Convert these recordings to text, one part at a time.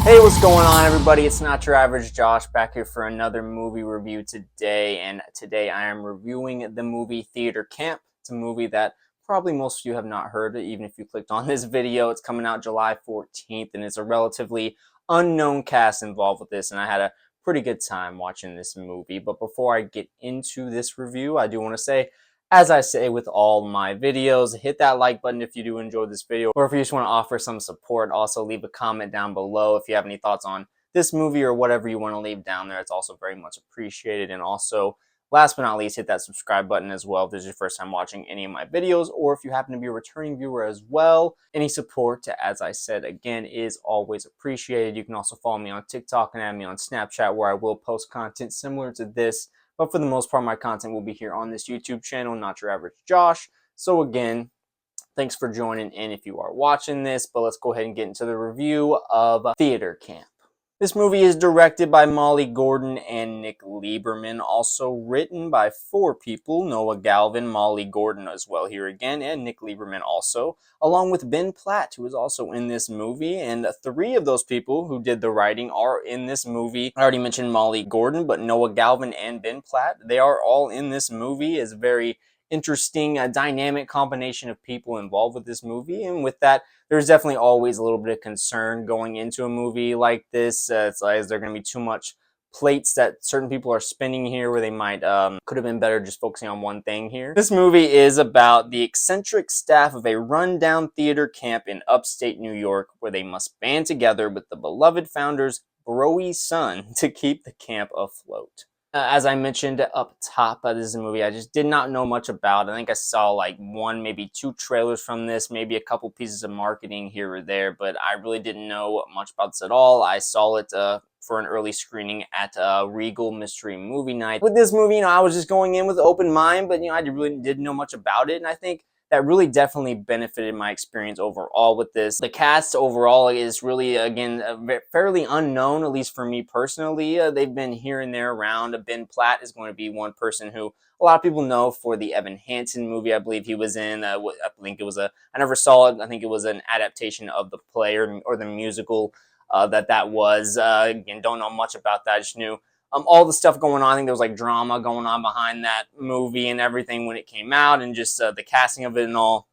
Hey, what's going on, everybody? It's Not Your Average Josh back here for another movie review today. And today I am reviewing the movie Theater Camp. It's a movie that probably most of you have not heard, even if you clicked on this video. It's coming out July 14th, and it's a relatively unknown cast involved with this. And I had a pretty good time watching this movie. But before I get into this review, I do want to say, as I say with all my videos, hit that like button if you do enjoy this video, or if you just want to offer some support. Also leave a comment down below if you have any thoughts on this movie or whatever you want to leave down there. It's also very much appreciated. And also, last but not least, hit that subscribe button as well if this is your first time watching any of my videos, or if you happen to be a returning viewer as well. Any support, as I said again, is always appreciated. You can also follow me on TikTok and add me on Snapchat, where I will post content similar to this. But for the most part, my content will be here on this YouTube channel, Not Your Average Josh. So again, thanks for joining in if you are watching this. But let's go ahead and get into the review of Theater Camp. This movie is directed by Molly Gordon and Nick Lieberman, also written by four people: Noah Galvin, Molly Gordon as well here again, and Nick Lieberman also, along with Ben Platt, who is also in this movie. And three of those people who did the writing are in this movie. I already mentioned Molly Gordon, but Noah Galvin and Ben Platt, they are all in this movie. It's very interesting, dynamic combination of people involved with this movie. And with that, there's definitely always a little bit of concern going into a movie like this. It's like, is there going to be too much plates that certain people are spinning here, where they might could have been better just focusing on one thing here. This movie is about the eccentric staff of a rundown theater camp in upstate New York, where they must band together with the beloved founder's broy son to keep the camp afloat. As I mentioned up top, this is a movie I just did not know much about. I think I saw like one, maybe two trailers from this, maybe a couple pieces of marketing here or there, but I really didn't know much about this at all. I saw it for an early screening at Regal Mystery Movie Night. With this movie, I was just going in with an open mind, but I really didn't know much about it, and I think that really definitely benefited my experience overall with this. The cast overall is really, again, fairly unknown, at least for me personally. They've been here and there around. Ben Platt is going to be one person who a lot of people know for the Evan Hansen movie I believe he was in. I think it was I never saw it. I think it was an adaptation of the play or the musical that was. Again, don't know much about that. I just knew all the stuff going on. I think there was like drama going on behind that movie and everything when it came out, and just the casting of it and all.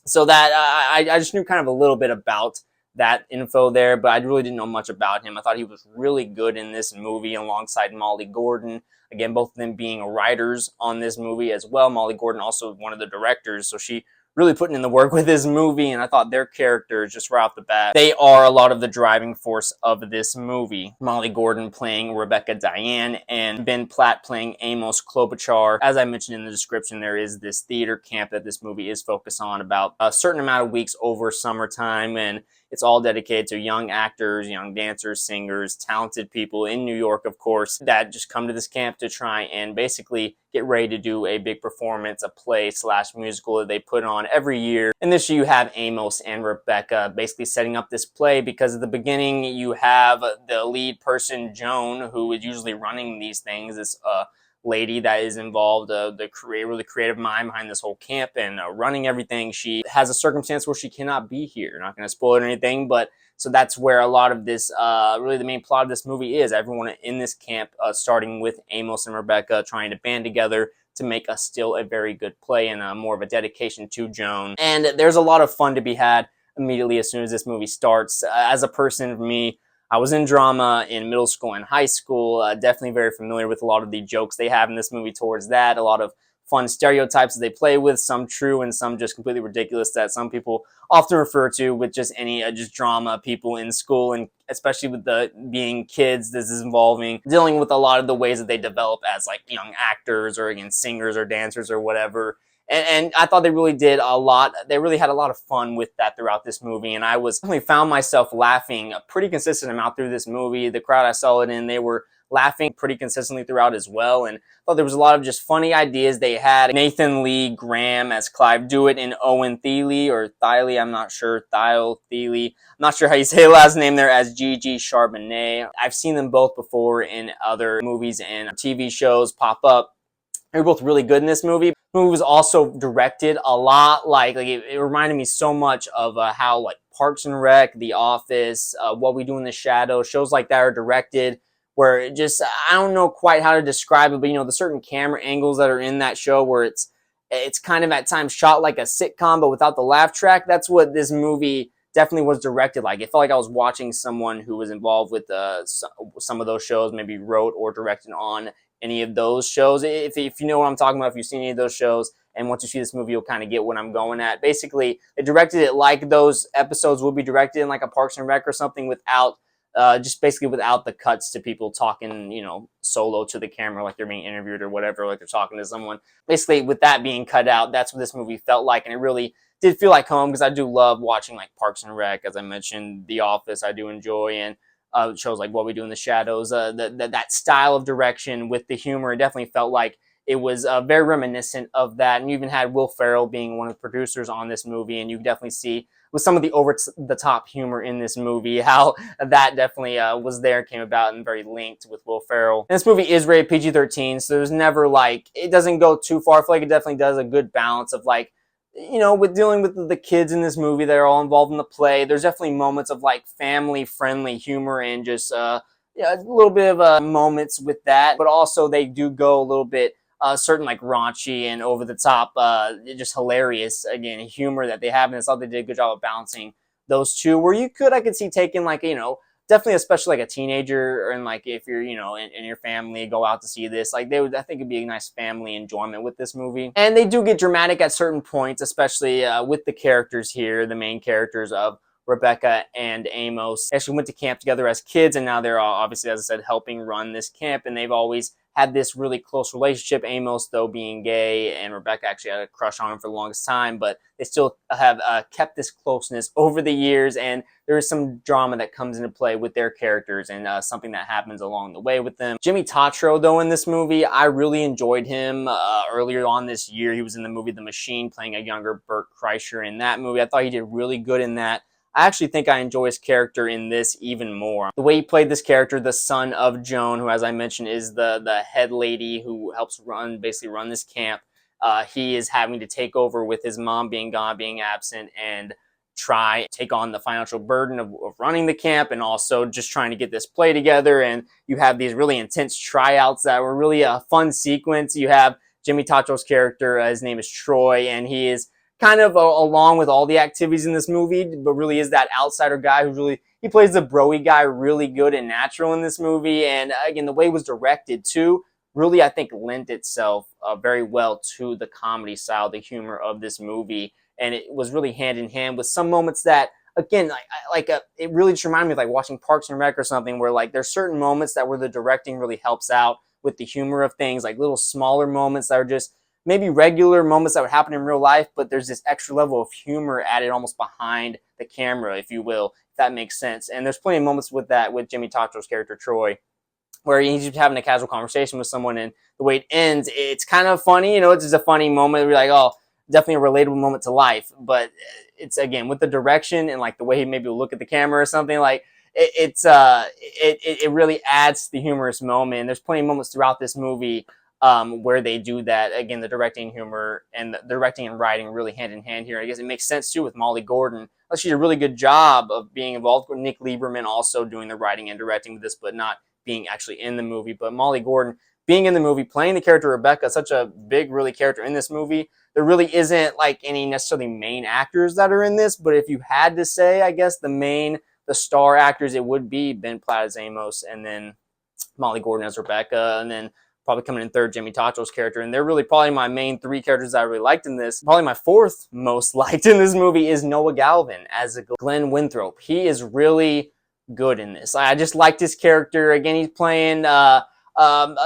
So that I just knew kind of a little bit about that info there, but I really didn't know much about him. I thought he was really good in this movie alongside Molly Gordon. Again, both of them being writers on this movie as well. Molly Gordon also one of the directors, so she really putting in the work with this movie, and I thought their characters, just right off the bat, they are a lot of the driving force of this movie. Molly Gordon playing Rebecca Diane, and Ben Platt playing Amos Klobuchar. As I mentioned in the description, there is this theater camp that this movie is focused on, about a certain amount of weeks over summertime, and it's all dedicated to young actors, young dancers, singers, talented people in New York, of course, that just come to this camp to try and basically get ready to do a big performance, a play / musical that they put on every year. And this year you have Amos and Rebecca basically setting up this play, because at the beginning you have the lead person, Joan, who is usually running these things, this lady that is involved, the creative mind behind this whole camp and running everything. She has a circumstance where she cannot be here. Not going to spoil it or anything, but so that's where a lot of this, really the main plot of this movie is. Everyone in this camp, starting with Amos and Rebecca, trying to band together to make still a very good play, and more of a dedication to Joan. And there's a lot of fun to be had immediately as soon as this movie starts. As a person, for me, I was in drama in middle school and high school, definitely very familiar with a lot of the jokes they have in this movie towards that, a lot of fun stereotypes that they play with, some true and some just completely ridiculous, that some people often refer to with just any just drama people in school, and especially with the being kids, this is involving dealing with a lot of the ways that they develop as like young actors, or again singers or dancers or whatever. And I thought they really did a lot. They really had a lot of fun with that throughout this movie, and I definitely found myself laughing a pretty consistent amount through this movie. The crowd I saw it in, they were laughing pretty consistently throughout as well, and I thought there was a lot of just funny ideas they had. Nathan Lee Graham as Clive Dewitt, and Owen Thiele, or Thiele, I'm not sure, Thiele, I'm not sure how you say the last name there, as Gigi Charbonnet. I've seen them both before in other movies and TV shows pop up. They were both really good in this movie. The movie was also directed a lot like it reminded me so much of how like Parks and Rec, The Office, What We Do in the Shadows, shows like that are directed where it just, I don't know quite how to describe it, but the certain camera angles that are in that show where it's kind of at times shot like a sitcom but without the laugh track. That's what this movie definitely was directed like. It felt like I was watching someone who was involved with some of those shows, maybe wrote or directed on any of those shows. If you know what I'm talking about, if you've seen any of those shows, and once you see this movie, you'll kind of get what I'm going at. Basically, they directed it like those episodes would be directed in like a Parks and Rec or something, without just basically without the cuts to people talking, solo to the camera, like they're being interviewed or whatever, like they're talking to someone. Basically, with that being cut out, that's what this movie felt like, and it really did feel like home, because I do love watching like Parks and Rec, as I mentioned, The Office I do enjoy, and shows like What We Do in the Shadows. That style of direction with the humor, it definitely felt like it was very reminiscent of that. And you even had Will Ferrell being one of the producers on this movie, and you definitely see with some of the over-the-top humor in this movie how that definitely was there, came about, and very linked with Will Ferrell. And this movie is rated PG-13, so there's never like, it doesn't go too far. I feel like it definitely does a good balance of like, with dealing with the kids in this movie that are all involved in the play. There's definitely moments of like family-friendly humor and just a little bit of moments with that, but also they do go a little bit certain like raunchy and over the top, just hilarious again humor that they have, and I thought they did a good job of balancing those two. Where I could see taking like definitely, especially like a teenager, and like if you're in your family go out to see this, like I think it'd be a nice family enjoyment with this movie. And they do get dramatic at certain points, especially with the characters here, the main characters of Rebecca and Amos. They actually went to camp together as kids, and now they're all, obviously, as I said, helping run this camp, and they've always had this really close relationship. Amos, though, being gay, and Rebecca actually had a crush on him for the longest time, but they still have kept this closeness over the years, and there is some drama that comes into play with their characters, and something that happens along the way with them. Jimmy Tatro, though, in this movie, I really enjoyed him. Earlier on this year, he was in the movie The Machine, playing a younger Bert Kreischer in that movie. I thought he did really good in that. I actually think I enjoy his character in this even more. The way he played this character, the son of Joan, who, as I mentioned, is the head lady who helps basically run this camp. He is having to take over with his mom being gone, being absent, and try take on the financial burden of running the camp, and also just trying to get this play together. And you have these really intense tryouts that were really a fun sequence. You have Jimmy Tatro's character, his name is Troy, and he is kind of along with all the activities in this movie, but really is that outsider guy who he plays the bro-y guy really good and natural in this movie. And again, the way it was directed too, really, I think, lent itself very well to the comedy style, the humor of this movie. And it was really hand in hand with some moments that, again, it really just reminded me of like watching Parks and Rec or something, where like there's certain moments where the directing really helps out with the humor of things, like little smaller moments that are just maybe regular moments that would happen in real life, but there's this extra level of humor added almost behind the camera, if you will, if that makes sense. And there's plenty of moments with that with Jimmy Tatro's character, Troy, where he's just having a casual conversation with someone, and the way it ends, it's kind of funny. It's just a funny moment. We're like, oh, definitely a relatable moment to life. But it's, again, with the direction and like the way he maybe will look at the camera or something, like it really adds to the humorous moment. And there's plenty of moments throughout this movie where they do that. Again, the directing, humor, and the directing and writing really hand in hand here. I guess it makes sense too with Molly Gordon. She did a really good job of being involved with Nick Lieberman also doing the writing and directing with this, but not being actually in the movie. But Molly Gordon being in the movie, playing the character Rebecca, such a big, really character in this movie. There really isn't like any necessarily main actors that are in this, but if you had to say, I guess the star actors, it would be Ben Platt as Amos, and then Molly Gordon as Rebecca, and then probably coming in third, Jimmy Tatro's character. And they're really probably my main three characters that I really liked in this. Probably my fourth most liked in this movie is Noah Galvin as Glenn Winthrop. He is really good in this. I just liked his character. Again, he's playing a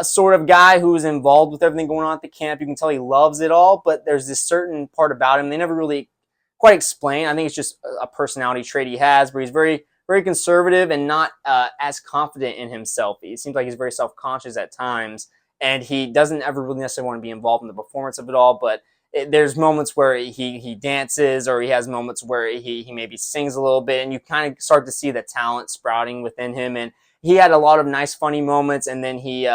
sort of guy who's involved with everything going on at the camp. You can tell he loves it all, but there's this certain part about him they never really quite explain. I think it's just a personality trait he has, but he's very, very conservative and not as confident in himself. It seems like he's very self-conscious at times, and he doesn't ever really necessarily want to be involved in the performance of it all, but there's moments where he dances, or he has moments where he maybe sings a little bit, and you kind of start to see the talent sprouting within him. And he had a lot of nice, funny moments, and then he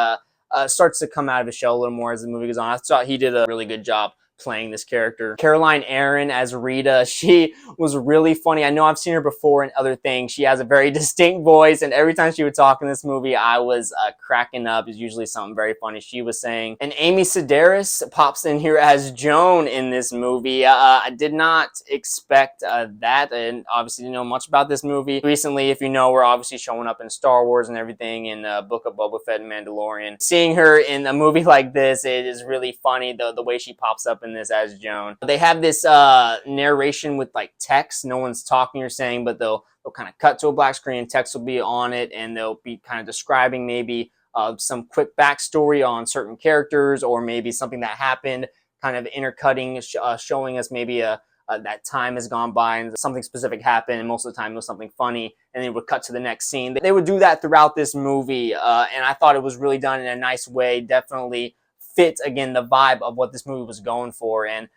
starts to come out of his shell a little more as the movie goes on. I thought he did a really good job playing this character. Caroline Aaron as Rita, she was really funny. I know I've seen her before in other things. She has a very distinct voice, and every time she would talk in this movie, I was cracking up. It's usually something very funny she was saying. And Amy Sedaris pops in here as Joan in this movie. I did not expect that, and obviously didn't know much about this movie. Recently, if you know, we're obviously showing up in Star Wars and everything, in Book of Boba Fett and Mandalorian. Seeing her in a movie like this, it is really funny, the way she pops up in this as Joan. They have this narration with like text. No one's talking or saying, but they'll kind of cut to a black screen, text will be on it, and they'll be kind of describing maybe some quick backstory on certain characters, or maybe something that happened, kind of intercutting, showing us maybe that time has gone by and something specific happened, and most of the time it was something funny, and they would cut to the next scene. They would do that throughout this movie, and I thought it was really done in a nice way. Definitely fit, again, the vibe of what this movie was going for, and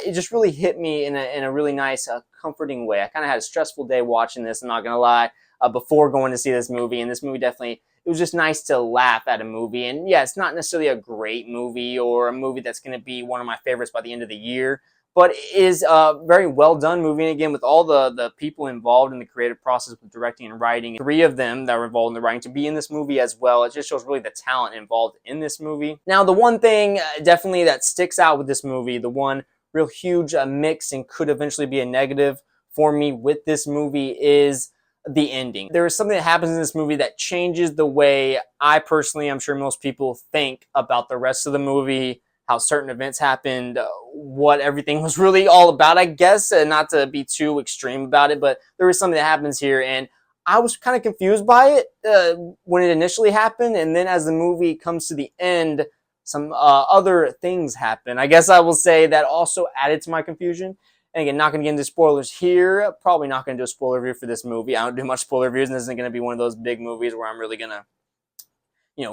it just really hit me in a really nice, comforting way. I kind of had a stressful day watching this, I'm not gonna lie, before going to see this movie, and this movie definitely, it was just nice to laugh at a movie. And yeah, it's not necessarily a great movie or a movie that's going to be one of my favorites by the end of the year, but it is a very well done movie. And again, with all the people involved in the creative process with directing and writing, 3 of them that were involved in the writing to be in this movie as well, it just shows really the talent involved in this movie. Now, the one thing definitely that sticks out with this movie, the one real huge mix and could eventually be a negative for me with this movie, is the ending. There is something that happens in this movie that changes the way I personally, I'm sure most people, think about the rest of the movie, how certain events happened, what everything was really all about, I guess, and not to be too extreme about it, but there is something that happens here, and I was kind of confused by it when it initially happened, and then as the movie comes to the end, some other things happen. I guess I will say that also added to my confusion. And again, not going to get into spoilers here. Probably not going to do a spoiler review for this movie. I don't do much spoiler reviews, and this isn't going to be one of those big movies where I'm really going to,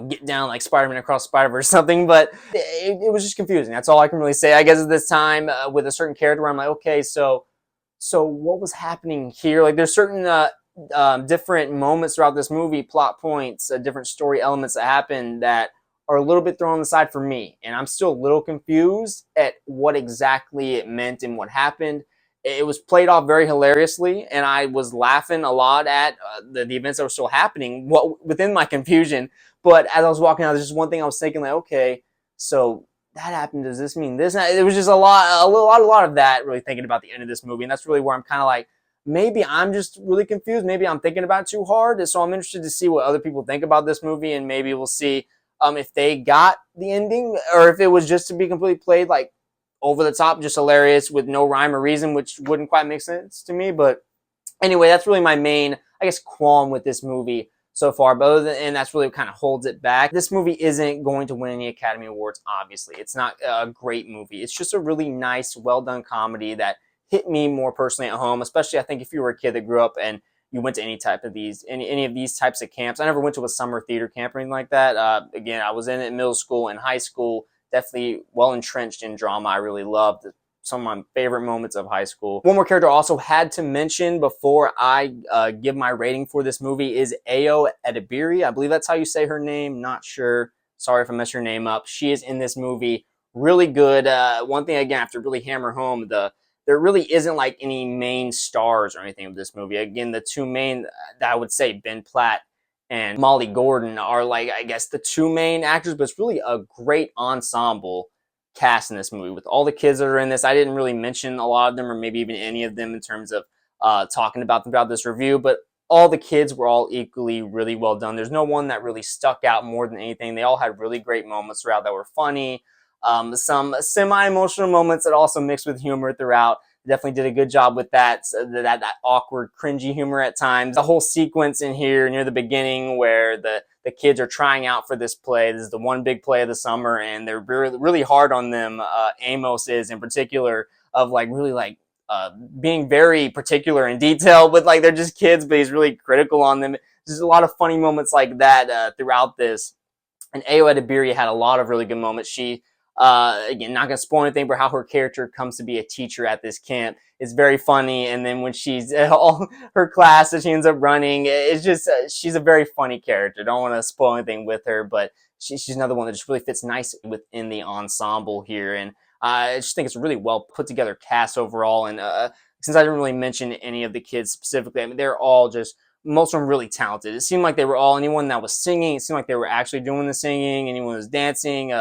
get down like Spider-Man Across Spider-Verse or something. But it was just confusing. That's all I can really say, I guess, at this time with a certain character where I'm like, okay, so what was happening here? Like, there's certain different moments throughout this movie, plot points, different story elements that happen that are a little bit thrown on the side for me, and I'm still a little confused at what exactly it meant and what happened. It was played off very hilariously, and I was laughing a lot at the events that were still happening within my confusion. But as I was walking out, there's just one thing I was thinking, like, okay, so that happened. Does this mean this? And it was just a lot of that, really thinking about the end of this movie, and that's really where I'm kind of like, maybe I'm just really confused. Maybe I'm thinking about it too hard. And so I'm interested to see what other people think about this movie, and maybe we'll see if they got the ending, or if it was just to be completely played like over the top, just hilarious with no rhyme or reason, which wouldn't quite make sense to me. But anyway, that's really my main, I guess, qualm with this movie so far. But other than, and that's really what kind of holds it back. This movie isn't going to win any Academy Awards, obviously. It's not a great movie. It's just a really nice, well-done comedy that hit me more personally at home, especially I think if you were a kid that grew up and you went to any of these types of camps. I never went to a summer theater camp or anything like that. Again, I was in it in middle school and high school, definitely well entrenched in drama. I really loved some of my favorite moments of high school. One more character I also had to mention before I give my rating for this movie is Ayo Edebiri. I believe that's how you say her name. Not sure. Sorry if I messed her name up. She is in this movie. Really good. One thing, again, I have to really hammer home, there really isn't like any main stars or anything of this movie. Again, the 2 main that I would say, Ben Platt and Molly Gordon, are like, I guess, the 2 main actors, but it's really a great ensemble cast in this movie with all the kids that are in this. I didn't really mention a lot of them, or maybe even any of them in terms of talking about them throughout this review, but all the kids were all equally really well done. There's no one that really stuck out more than anything. They all had really great moments throughout that were funny. Some semi-emotional moments that also mixed with humor throughout. Definitely did a good job with that, that awkward, cringy humor at times. The whole sequence in here near the beginning where the kids are trying out for this play. This is the one big play of the summer, and they're really, really hard on them. Amos is in particular, of like really like being very particular in detail, but like they're just kids, but he's really critical on them. There's a lot of funny moments like that throughout this. And Ayo Edebiri had a lot of really good moments. She again, not gonna spoil anything, but how her character comes to be a teacher at this camp is very funny. And then when she's all her class that she ends up running, it's just she's a very funny character. Don't want to spoil anything with her, but she's another one that just really fits nice within the ensemble here. And I just think it's a really well put together cast overall. And since I didn't really mention any of the kids specifically, I mean, they're all just, most of them really talented. It seemed like they were all, anyone that was singing, it seemed like they were actually doing the singing, anyone was dancing,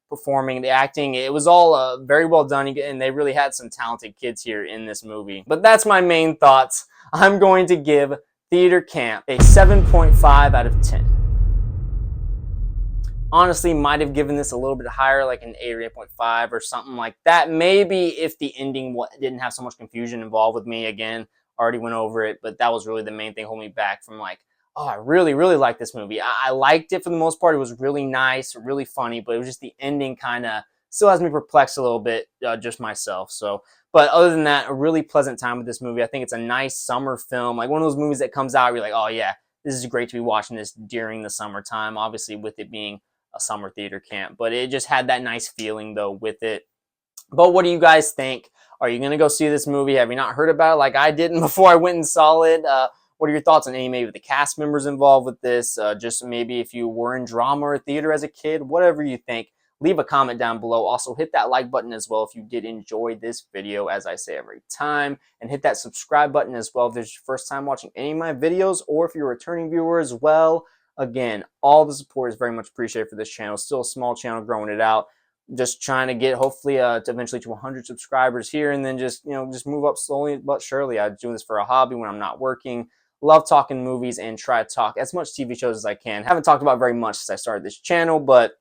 performing, the acting, it was all very well done, and they really had some talented kids here in this movie. But that's my main thoughts. I'm going to give Theater Camp a 7.5 out of 10. Honestly, might have given this a little bit higher, like an 8 or 8.5 or something like that. Maybe if the ending didn't have so much confusion involved with me. Again, already went over it, but that was really the main thing holding me back from like, oh, I really, really like this movie. I liked it for the most part. It was really nice, really funny, but it was just the ending kind of still has me perplexed a little bit, just myself. So, but other than that, a really pleasant time with this movie. I think it's a nice summer film, like one of those movies that comes out, you're like, oh yeah, this is great to be watching this during the summertime, obviously with it being a summer theater camp, but it just had that nice feeling though with it. But what do you guys think? Are you going to go see this movie? Have you not heard about it like I didn't before I went and saw it? What are your thoughts on any maybe the cast members involved with this? Just maybe if you were in drama or theater as a kid, whatever you think, leave a comment down below. Also, hit that like button as well if you did enjoy this video, as I say every time. And hit that subscribe button as well if this is your first time watching any of my videos, or if you're a returning viewer as well. Again, all the support is very much appreciated for this channel. Still a small channel, growing it out. Just trying to get hopefully to eventually to 100 subscribers here, and then just just move up slowly but surely. I do this for a hobby when I'm not working. Love talking movies and try to talk as much TV shows as I can. Haven't talked about very much since I started this channel, but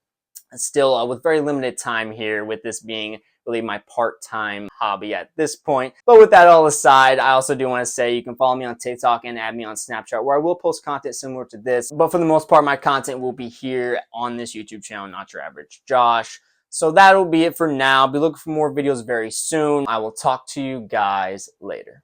still with very limited time here, with this being really my part-time hobby at this point. But with that all aside, I also do want to say you can follow me on TikTok and add me on Snapchat, where I will post content similar to this. But for the most part, my content will be here on this YouTube channel, Not Your Average Josh. So that'll be it for now. Be looking for more videos very soon. I will talk to you guys later.